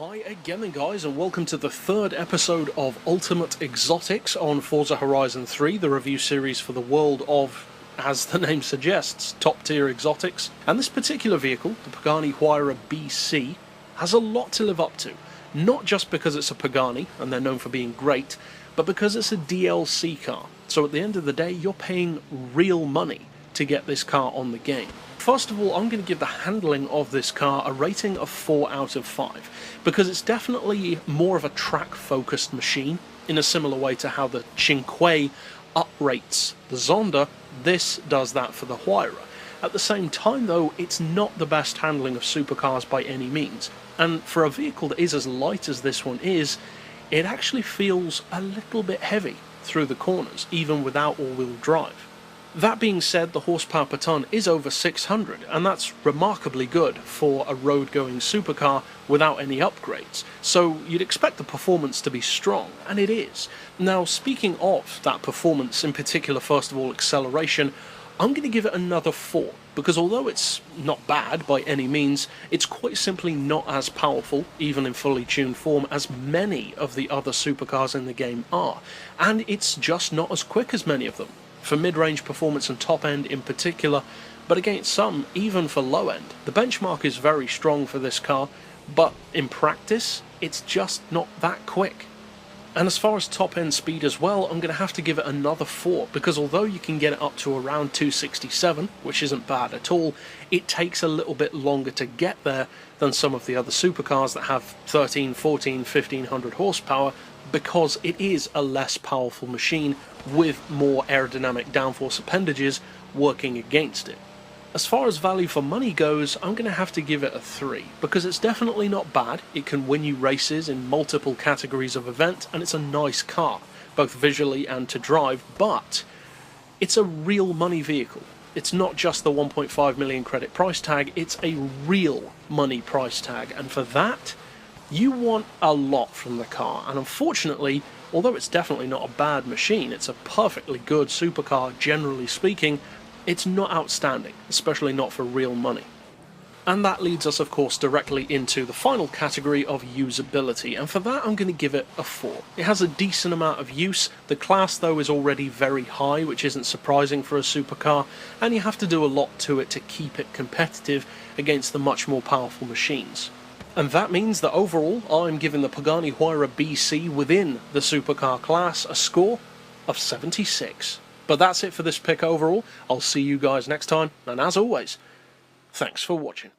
Hi again then guys, and welcome to the third episode of Ultimate Exotics on Forza Horizon 3, the review series for the world of, as the name suggests, top tier exotics. And this particular vehicle, the Pagani Huayra BC, has a lot to live up to. Not just because it's a Pagani, and they're known for being great, but because it's a DLC car. So at the end of the day, you're paying real money to get this car on the game. First of all, I'm going to give the handling of this car a rating of 4 out of 5, because it's definitely more of a track-focused machine, in a similar way to how the Cinque uprates the Zonda. This does that for the Huayra. At the same time though, it's not the best handling of supercars by any means, and for a vehicle that is as light as this one is, it actually feels a little bit heavy through the corners, even without all-wheel drive. That being said, the horsepower per tonne is over 600, and that's remarkably good for a road-going supercar without any upgrades, so you'd expect the performance to be strong, and it is. Now, speaking of that performance, in particular, first of all, acceleration, I'm going to give it another 4, because although it's not bad by any means, it's quite simply not as powerful, even in fully tuned form, as many of the other supercars in the game are, and it's just not as quick as many of them. For mid-range performance and top-end in particular, but against some, even for low-end. The benchmark is very strong for this car, but in practice, it's just not that quick. And as far as top-end speed as well, I'm going to have to give it another 4, because although you can get it up to around 267, which isn't bad at all, it takes a little bit longer to get there than some of the other supercars that have 13, 14, 1500 horsepower, because it is a less powerful machine with more aerodynamic downforce appendages working against it. As far as value for money goes, I'm going to have to give it a 3, because it's definitely not bad. It can win you races in multiple categories of event, and it's a nice car, both visually and to drive, but it's a real money vehicle. It's not just the 1.5 million credit price tag, it's a real money price tag, and for that, you want a lot from the car, and unfortunately, although it's definitely not a bad machine, it's a perfectly good supercar generally speaking, it's not outstanding, especially not for real money. And that leads us of course directly into the final category of usability, and for that I'm going to give it a 4. It has a decent amount of use, the class though is already very high, which isn't surprising for a supercar, and you have to do a lot to it to keep it competitive against the much more powerful machines. And that means that overall, I'm giving the Pagani Huayra BC within the supercar class a score of 76. But that's it for this pick overall. I'll see you guys next time, and as always, thanks for watching.